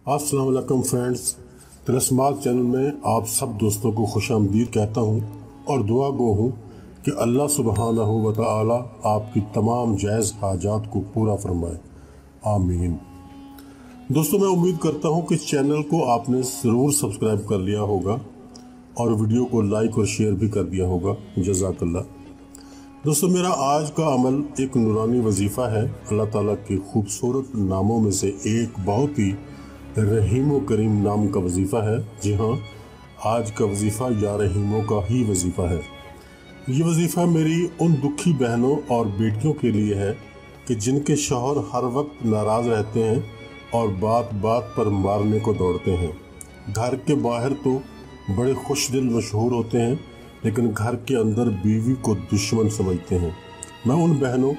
अस्सलाम वालेकुम friends, तिलस्मात channel में आप सब दोस्तों को खुश आमदीद कहता हूँ और दुआ गो हूँ कि अल्लाह सुब्हानहू व तआला आपकी तमाम जायज़ हाजात को पूरा फरमाए, आमीन। दोस्तों, मैं उम्मीद करता हूँ कि इस चैनल को आपने ज़रूर सब्सक्राइब कर लिया होगा और वीडियो को लाइक और शेयर भी कर दिया होगा, जज़ाकल्लाह। दोस्तों, मेरा आज का अमल एक नूरानी वजीफ़ा है। अल्लाह ताला के खूबसूरत नामों में से एक बहुत ही रहीम व करीम नाम का वजीफ़ा है। जी हाँ, आज का वजीफ़ा या रहीमों का ही वजीफ़ा है। ये वजीफ़ा मेरी उन दुखी बहनों और बेटियों के लिए है कि जिनके शौहर हर वक्त नाराज़ रहते हैं और बात बात पर मारने को दौड़ते हैं। घर के बाहर तो बड़े खुश दिल मशहूर होते हैं, लेकिन घर के अंदर बीवी को दुश्मन समझते हैं। मैं उन बहनों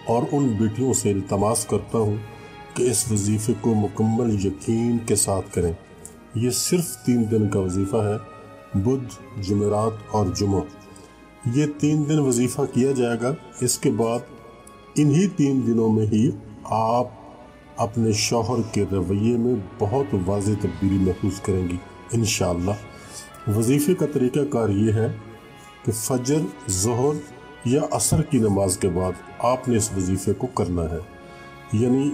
और उन बेटियों से इल्तमास करता हूँ कि इस वजीफ़े को मुकम्मल यकीन के साथ करें। ये सिर्फ 3 दिन का वजीफ़ा है, बुध, जुमेरात और जुमा। ये 3 दिन वजीफ़ा किया जाएगा। इसके बाद इन्हीं 3 दिनों में ही आप अपने शौहर के रवैये में बहुत वाज़ेह तब्दीली महसूस करेंगी इंशाअल्लाह। वजीफ़े का तरीक़ाकार ये है कि फजर, ज़ोहर या असर की नमाज के बाद आपने इस वजीफ़े को करना है। यानी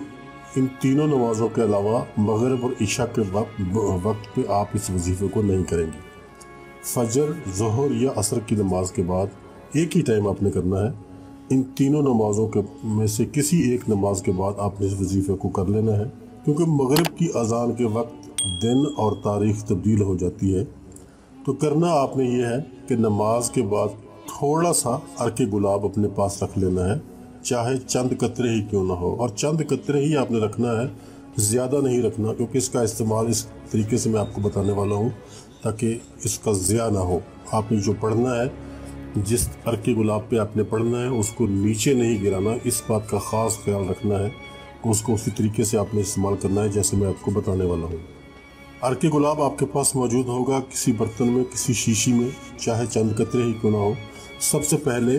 इन तीनों नमाज़ों के अलावा मगरिब और इशा के वक्त पे आप इस वजीफ़े को नहीं करेंगे। फजर, ज़ोहर या असर की नमाज के बाद एक ही टाइम आपने करना है। इन तीनों नमाज़ों के में से किसी एक नमाज के बाद आपने इस वजीफ़े को कर लेना है, क्योंकि मगरिब की अज़ान के वक्त दिन और तारीख़ तब्दील हो जाती है। तो करना आपने ये है कि नमाज के बाद थोड़ा सा अर्के गुलाब अपने पास रख लेना है, चाहे चंद कतरे ही क्यों ना हो, और चंद कतरे ही आपने रखना है, ज़्यादा नहीं रखना, क्योंकि इसका इस्तेमाल इस तरीके से मैं आपको बताने वाला हूँ ताकि इसका ज़िया ना हो। आपने जो पढ़ना है, जिस अर्के गुलाब पे आपने पढ़ना है, उसको नीचे नहीं गिराना। इस बात का ख़ास ख्याल रखना है कि उसको उसी तरीके से आपने इस्तेमाल करना है जैसे मैं आपको बताने वाला हूँ। अर्के गुलाब आपके पास मौजूद होगा किसी बर्तन में, किसी शीशी में, चाहे चंद कतरे ही क्यों ना हो। सबसे पहले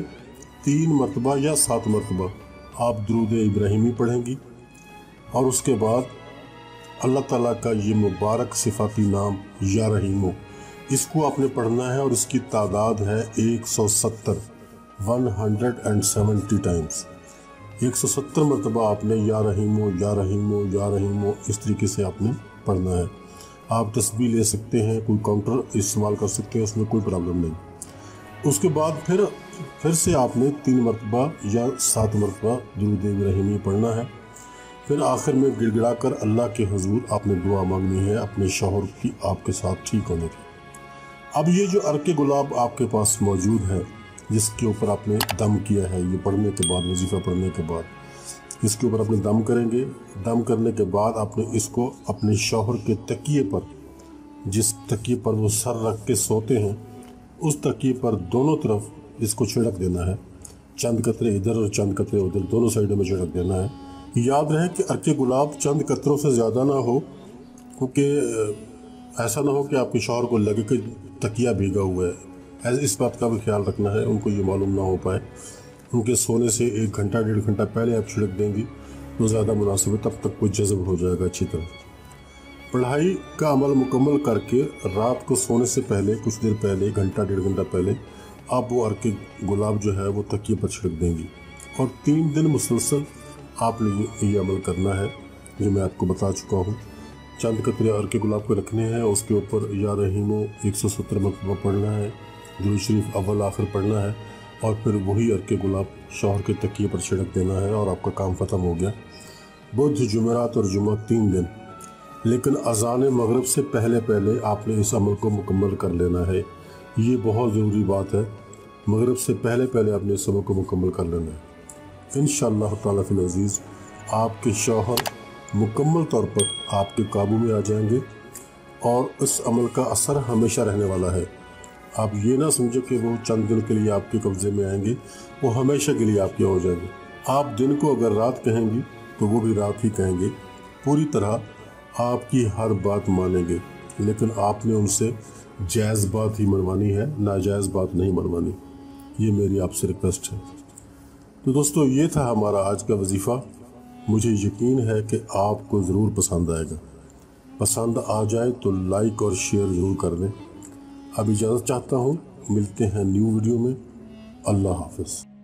3 मरतबा या 7 मरतबा आप दुरूद इब्राहिमी पढ़ेंगी और उसके बाद अल्लाह ताला का ये मुबारक सिफाती नाम या रहीमो, इसको आपने पढ़ना है और इसकी तादाद है 170 टाइम्स। 170 मरतबा आपने या रहीमो या रहीमो या रहीमो इस तरीके से आपने पढ़ना है। आप तस्बीह ले सकते हैं, कोई काउंटर इस्तेमाल कर सकते हैं, उसमें कोई प्रॉब्लम नहीं। उसके बाद फिर से आपने 3 मरतबा या 7 मरतबा दुरूद इब्राहिमी पढ़ना है। फिर आखिर में गिड़गिड़ा कर अल्लाह के हुजूर आपने दुआ मांगनी है अपने शौहर की आपके साथ ठीक होने की। अब ये जो अर्के गुलाब आपके पास मौजूद है, जिसके ऊपर आपने दम किया है, ये पढ़ने के बाद, वजीफ़ा पढ़ने के बाद इसके ऊपर आपने दम करेंगे। दम करने के बाद आपने इसको अपने शौहर के तकिए पर, जिस तकिए पर वो सर रख के सोते हैं, उस तकिए पर दोनों तरफ इसको छिड़क देना है। चंद कतरे इधर और चंद कतरे उधर, दोनों साइडों में छिड़क देना है। याद रहे कि अर्के गुलाब चंद कतरों से ज़्यादा ना हो, क्योंकि ऐसा ना हो कि आपके शौहर को लगे कि तकिया भीगा हुआ है। इस बात का भी ख्याल रखना है, उनको ये मालूम ना हो पाए। उनके सोने से 1 घंटा 1.5 घंटा पहले आप छिड़क देंगी तो ज़्यादा मुनासिब है, तब तक वो जज़ब हो जाएगा अच्छी तरह। पढ़ाई का अमल मुकम्मल करके रात को सोने से पहले, कुछ देर पहले, 1 घंटा 1.5 घंटा पहले आप वो अर्के गुलाब जो है वो तकिए पर छिड़क देंगी और 3 दिन मुसलसल आपने ये अमल करना है जो मैं आपको बता चुका हूँ। चंद कतरे अर्के गुलाब को रखने हैं, उसके ऊपर या रहीमो 170 मरतबा पढ़ना है, दुरूद शरीफ अव्वल आखिर पढ़ना है और फिर वही अर्के गुलाब शौहर के तकिए पर छिड़क देना है और आपका काम ख़त्म हो गया। बुध, जुमेरात और जुमा 3 दिन, लेकिन अज़ान मगरिब से पहले पहले आपने इस अमल को मुकम्मल कर लेना है। ये बहुत ज़रूरी बात है, मगरिब से पहले पहले आपने इस अमल को मुकम्मल कर लेना है। इंशाअल्लाह ताला फिल अज़ीज़ आपके शौहर मुकम्मल तौर पर आपके काबू में आ जाएंगे और इस अमल का असर हमेशा रहने वाला है। आप ये ना समझो कि वो चंद दिन के लिए आपके कब्ज़े में आएंगे, वो हमेशा के लिए आपके हो जाएंगे। आप दिन को अगर रात कहेंगी तो वो भी रात ही कहेंगे, पूरी तरह आपकी हर बात मानेंगे, लेकिन आपने उनसे जायज़ बात ही मनवानी है, नाजायज़ बात नहीं मनवानी। ये मेरी आपसे रिक्वेस्ट है। तो दोस्तों, ये था हमारा आज का वजीफ़ा। मुझे यकीन है कि आपको ज़रूर पसंद आएगा। پسند آ جائے تو لائک اور شیئر ضرور کر دیں۔ اب اجازت چاہتا ہوں، ملتے ہیں نیو ویڈیو میں۔ اللہ حافظ۔